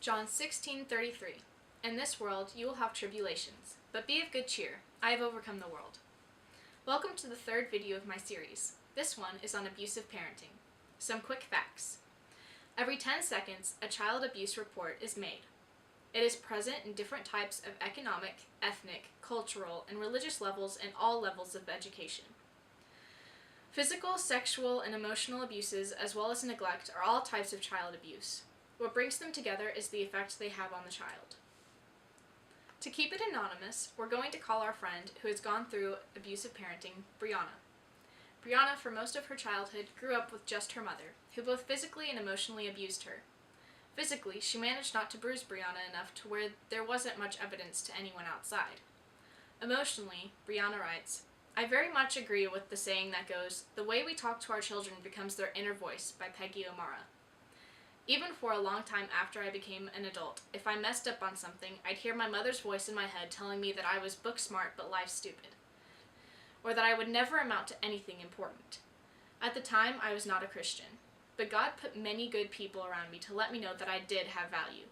John 16:33. In this world you will have tribulations, but be of good cheer. I have overcome the world. Welcome to the third video of my series. This one is on abusive parenting. Some quick facts. Every 10 seconds, a child abuse report is made. It is present in different types of economic, ethnic, cultural, and religious levels and all levels of education. Physical, sexual, and emotional abuses, as well as neglect, are all types of child abuse. What brings them together is the effect they have on the child. To keep it anonymous, we're going to call our friend who has gone through abusive parenting, Brianna. Brianna, for most of her childhood, grew up with just her mother, who both physically and emotionally abused her. Physically, she managed not to bruise Brianna enough to where there wasn't much evidence to anyone outside. Emotionally, Brianna writes, I very much agree with the saying that goes, the way we talk to our children becomes their inner voice, by Peggy O'Mara. Even for a long time after I became an adult, if I messed up on something, I'd hear my mother's voice in my head telling me that I was book smart but life stupid, or that I would never amount to anything important. At the time, I was not a Christian, but God put many good people around me to let me know that I did have value,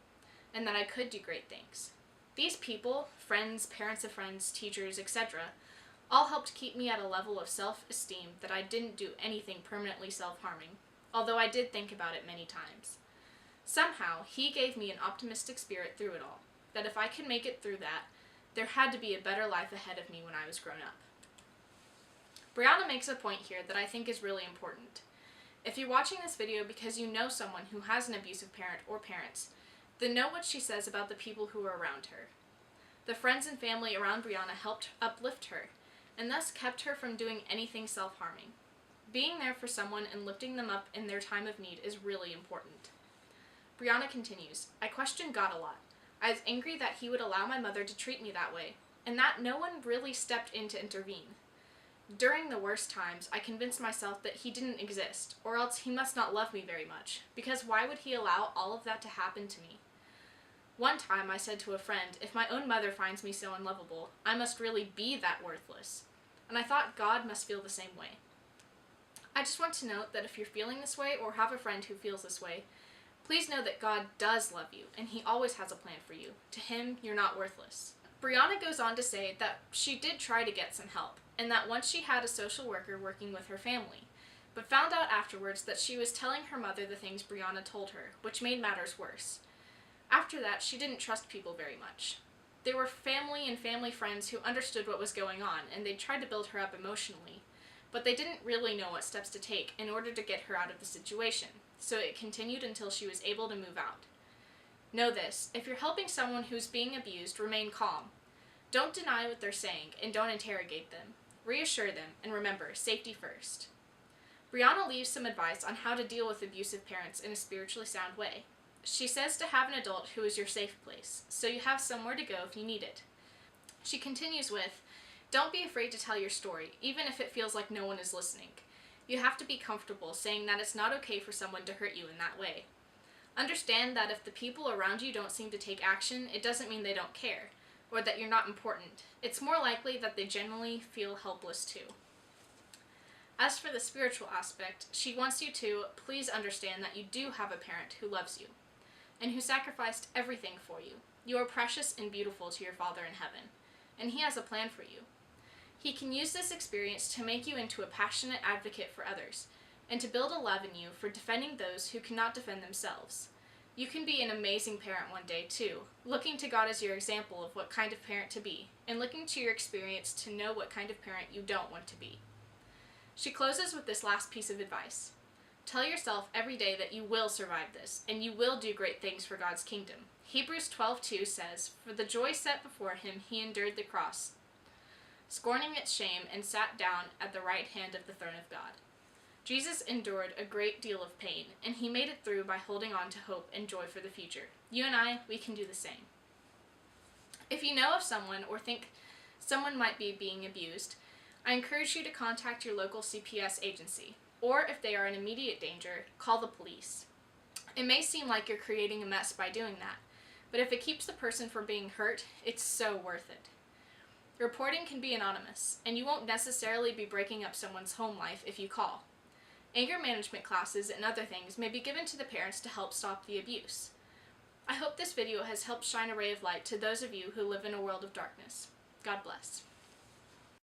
and that I could do great things. These people, friends, parents of friends, teachers, etc., all helped keep me at a level of self-esteem that I didn't do anything permanently self-harming, although I did think about it many times. Somehow, he gave me an optimistic spirit through it all, that if I could make it through that, there had to be a better life ahead of me when I was grown up. Brianna makes a point here that I think is really important. If you're watching this video because you know someone who has an abusive parent or parents, then know what she says about the people who are around her. The friends and family around Brianna helped uplift her, and thus kept her from doing anything self-harming. Being there for someone and lifting them up in their time of need is really important. Brianna continues, I questioned God a lot. I was angry that he would allow my mother to treat me that way, and that no one really stepped in to intervene. During the worst times, I convinced myself that he didn't exist, or else he must not love me very much, because why would he allow all of that to happen to me? One time I said to a friend, if my own mother finds me so unlovable, I must really be that worthless. And I thought God must feel the same way. I just want to note that if you're feeling this way or have a friend who feels this way, please know that God does love you, and he always has a plan for you. To him, you're not worthless. Brianna goes on to say that she did try to get some help, and that once she had a social worker working with her family, but found out afterwards that she was telling her mother the things Brianna told her, which made matters worse. After that, she didn't trust people very much. There were family and family friends who understood what was going on, and they tried to build her up emotionally, but they didn't really know what steps to take in order to get her out of the situation, so it continued until she was able to move out. Know this, if you're helping someone who's being abused, remain calm. Don't deny what they're saying, and don't interrogate them. Reassure them, and remember, safety first. Brianna leaves some advice on how to deal with abusive parents in a spiritually sound way. She says to have an adult who is your safe place, so you have somewhere to go if you need it. She continues with, don't be afraid to tell your story, even if it feels like no one is listening. You have to be comfortable saying that it's not okay for someone to hurt you in that way. Understand that if the people around you don't seem to take action, it doesn't mean they don't care, or that you're not important. It's more likely that they genuinely feel helpless too. As for the spiritual aspect, she wants you to please understand that you do have a parent who loves you, and who sacrificed everything for you. You are precious and beautiful to your Father in heaven, and he has a plan for you. He can use this experience to make you into a passionate advocate for others, and to build a love in you for defending those who cannot defend themselves. You can be an amazing parent one day, too, looking to God as your example of what kind of parent to be, and looking to your experience to know what kind of parent you don't want to be. She closes with this last piece of advice. Tell yourself every day that you will survive this, and you will do great things for God's kingdom. Hebrews 12:2 says, For the joy set before him he endured the cross, scorning its shame, and sat down at the right hand of the throne of God. Jesus endured a great deal of pain, and he made it through by holding on to hope and joy for the future. You and I, we can do the same. If you know of someone or think someone might be being abused, I encourage you to contact your local CPS agency, or if they are in immediate danger, call the police. It may seem like you're creating a mess by doing that, but if it keeps the person from being hurt, it's so worth it. Reporting can be anonymous, and you won't necessarily be breaking up someone's home life if you call. Anger management classes and other things may be given to the parents to help stop the abuse. I hope this video has helped shine a ray of light to those of you who live in a world of darkness. God bless.